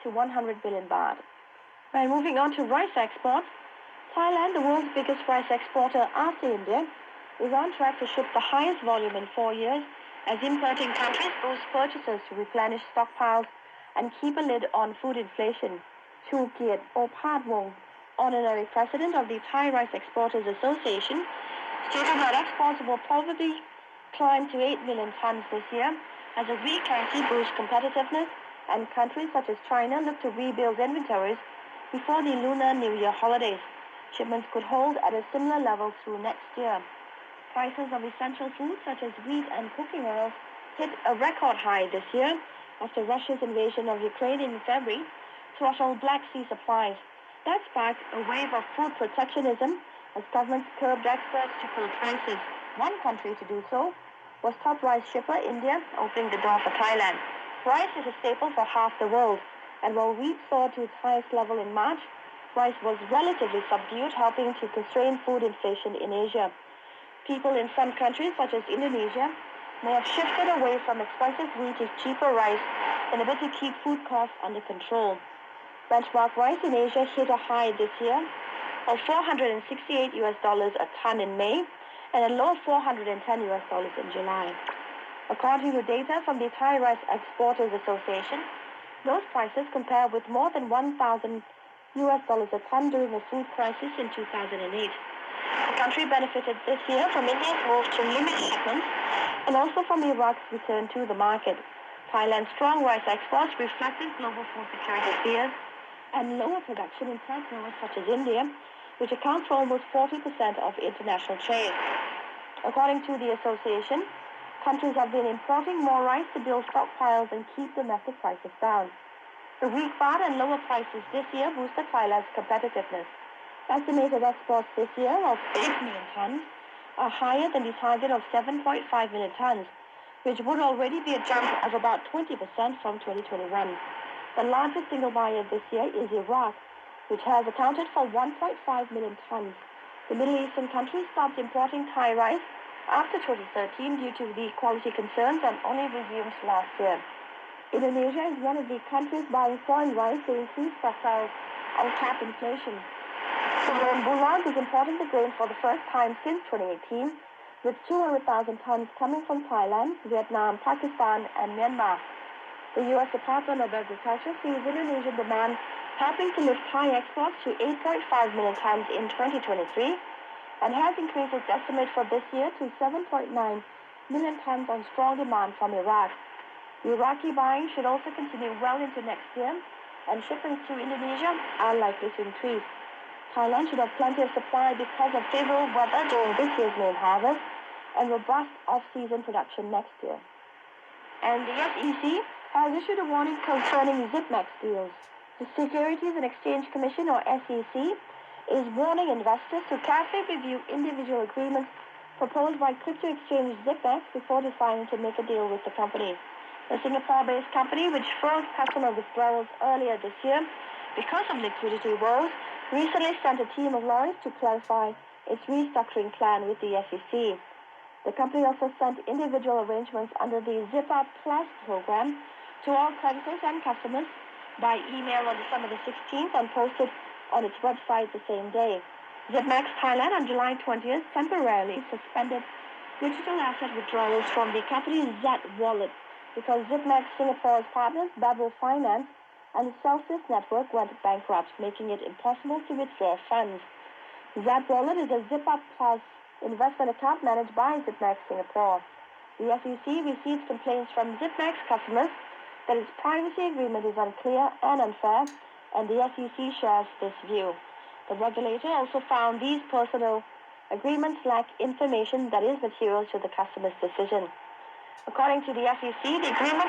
to 100 billion baht. And moving on to rice exports, Thailand, the world's biggest rice exporter after India, is on track to ship the highest volume in 4 years as importing countries boost purchases to replenish stockpiles and keep a lid on food inflation. Chu Kiat Opatwong, honorary president of the Thai Rice Exporters Association, stated that exports will probably climb to 8 million tons this year as a weak currency boosts competitiveness and countries such as China look to rebuild inventories before the Lunar New Year holidays. Shipments could hold at a similar level through next year. Prices of essential foods such as wheat and cooking oil hit a record high this year after Russia's invasion of Ukraine in February throttled Black Sea supplies. That sparked a wave of food protectionism as governments curbed exports to pull prices. One country to do so was top rice shipper India, opening the door for Thailand. Rice is a staple for half the world, and while wheat soared to its highest level in March, rice was relatively subdued, helping to constrain food inflation in Asia. People in some countries, such as Indonesia, may have shifted away from expensive wheat to cheaper rice in a bid to keep food costs under control. Benchmark rice in Asia hit a high this year of $468 a ton in May and a low of $410 in July. According to data from the Thai Rice Exporters Association, those prices compare with more than $1,000 a ton during the food crisis in 2008. The country benefited this year from India's move to limit shipments and also from Iraq's return to the market. Thailand's strong rice exports reflected global food security fears and lower production in partners such as India, which accounts for almost 40% of international trade. According to the association, countries have been importing more rice to build stockpiles and keep domestic prices down. The weak baht and lower prices this year boosted Thailand's competitiveness. Estimated exports this year of 8 million tons are higher than the target of 7.5 million tons, which would already be a jump of about 20% from 2021. The largest single buyer this year is Iraq, which has accounted for 1.5 million tons. The Middle Eastern country stopped importing Thai rice after 2013 due to the quality concerns and only resumed last year. Indonesia is one of the countries buying foreign rice to increase stockpiles and cap inflation. Bulan is importing the grain for the first time since 2018, with 200,000 tons coming from Thailand, Vietnam, Pakistan, and Myanmar. The U.S. Department of Agriculture sees Indonesian demand helping to lift Thai exports to 8.5 million tons in 2023 and has increased its estimate for this year to 7.9 million tons on strong demand from Iraq. The Iraqi buying should also continue well into next year, and shipments to Indonesia are likely to increase. Thailand should have plenty of supply because of favorable weather during this year's main harvest and robust off-season production next year. And the SEC has issued a warning concerning ZipMax deals. The Securities and Exchange Commission, or SEC, is warning investors to carefully review individual agreements proposed by crypto exchange ZipMax before deciding to make a deal with the company. The Singapore-based company, which froze customer withdrawals earlier this year because of liquidity woes, recently sent a team of lawyers to clarify its restructuring plan with the SEC. The company also sent individual arrangements under the ZipUp Plus program to all creditors and customers by email on December the 16th and posted on its website the same day. ZipMax Thailand on July 20th temporarily suspended digital asset withdrawals from the company's Z wallet because ZipMax Singapore's partners, Babel Finance, and the Celsius network went bankrupt, making it impossible to withdraw funds. Zap Wallet is a ZipUp Plus investment account managed by ZipMax Singapore. The SEC receives complaints from ZipMax customers that its privacy agreement is unclear and unfair, and the SEC shares this view. The regulator also found these personal agreements lack information that is material to the customer's decision. According to the SEC, the agreement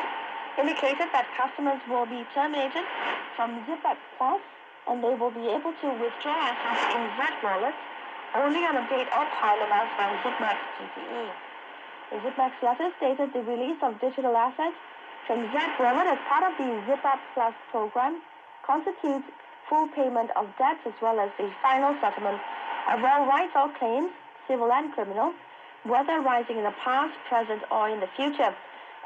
indicated that customers will be terminated from ZipUp Plus and they will be able to withdraw assets in Z wallets only on a date or time announced by ZipMax GTE. The ZipMax letter stated the release of digital assets from Z wallet as part of the ZipUp Plus program constitutes full payment of debts as well as the final settlement of all rights or claims, civil and criminal, whether arising in the past, present, or in the future,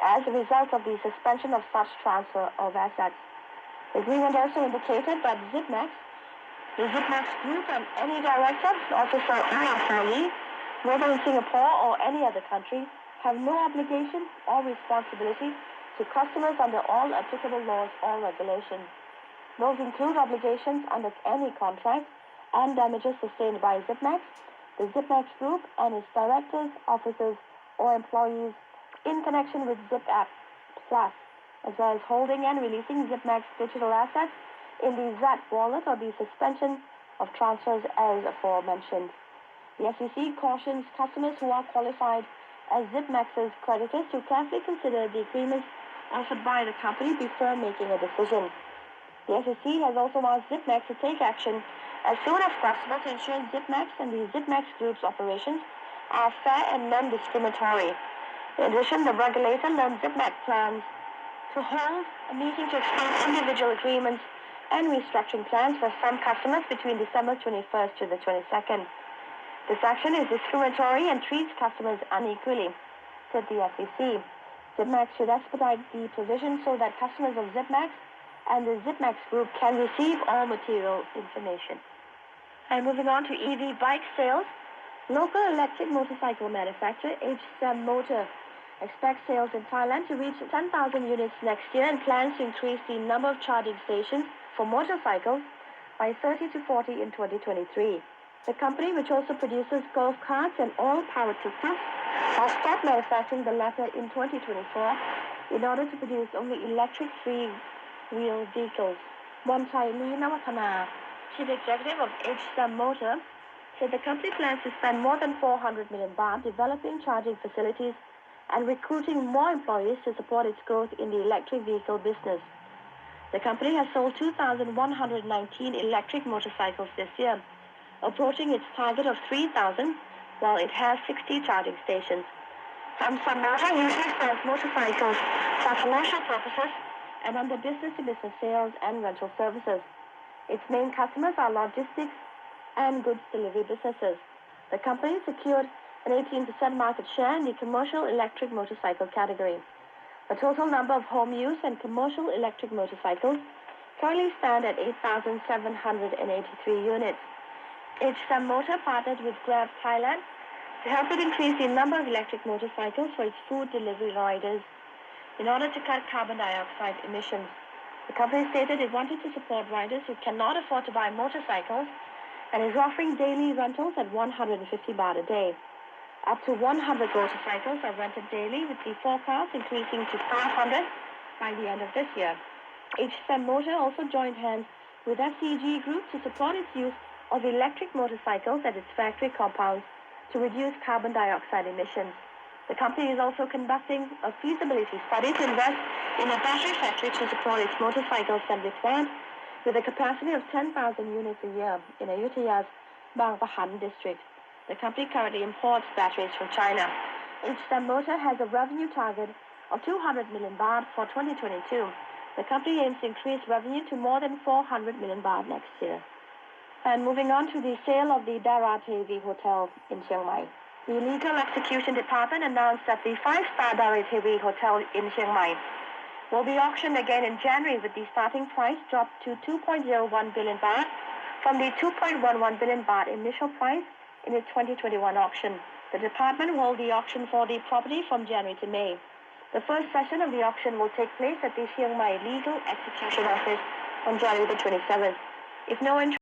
as a result of the suspension of such transfer of assets. The agreement also indicated that the Zipmax Group and any director, officer or employee, whether in Singapore or any other country, have no obligation or responsibility to customers under all applicable laws or regulations. Those include obligations under any contract and damages sustained by Zipmax, the Zipmax Group and its directors, officers, or employees in connection with Zip App Plus, as well as holding and releasing Zipmax digital assets in the ZAT wallet or the suspension of transfers as aforementioned. The SEC cautions customers who are qualified as Zipmax's creditors to carefully consider the agreements offered by the company before making a decision. The SEC has also asked Zipmax to take action as soon as possible to ensure Zipmax and the Zipmax Group's operations are fair and non-discriminatory. In addition, the regulator learned Zipmax plans to hold a meeting to explore individual agreements and restructuring plans for some customers between December 21st to the 22nd. This action is discriminatory and treats customers unequally, said the SEC. Zipmax should expedite the provision so that customers of Zipmax and the Zipmax Group can receive all material information. And moving on to EV bike sales, local electric motorcycle manufacturer HSM Motor expects sales in Thailand to reach 10,000 units next year and plans to increase the number of charging stations for motorcycles by 30 to 40 in 2023. The company, which also produces golf carts and oil-powered tuk-tuks, has stopped manufacturing the latter in 2024 in order to produce only electric three-wheel vehicles. Bonchai Navatana, chief executive of HSM Motor, said the company plans to spend more than 400 million baht developing charging facilities and recruiting more employees to support its growth in the electric vehicle business. The company has sold 2,119 electric motorcycles this year, approaching its target of 3,000, while it has 60 charging stations. HSM Motor usually sells motorcycles for commercial purposes and under business-to-business sales and rental services. Its main customers are logistics and goods delivery businesses. The company secured an 18% market share in the commercial electric motorcycle category. The total number of home use and commercial electric motorcycles currently stand at 8,783 units. HSM Motor partnered with Grab Thailand to help it increase the number of electric motorcycles for its food delivery riders in order to cut carbon dioxide emissions. The company stated it wanted to support riders who cannot afford to buy motorcycles and is offering daily rentals at 150 baht a day. Up to 100 motorcycles are rented daily, with the forecast increasing to 500 by the end of this year. HSM Motor also joined hands with FCG Group to support its use of electric motorcycles at its factory compounds to reduce carbon dioxide emissions. The company is also conducting a feasibility study to invest in a battery factory to support its motorcycle assembly plant with a capacity of 10,000 units a year in Ayutthaya's Bang Pahan district. The company currently imports batteries from China. HSM Motor has a revenue target of 200 million baht for 2022. The company aims to increase revenue to more than 400 million baht next year. And moving on to the sale of the Daratevi Hotel in Chiang Mai. The Legal Execution Department announced that the 5-star Daratevi Hotel in Chiang Mai will be auctioned again in January, with the starting price dropped to 2.01 billion baht from the 2.11 billion baht initial price in its 2021 auction. The department will hold the auction for the property from January to May. The first session of the auction will take place at the Chiang Mai Legal Execution Office on January the 27th. If no interest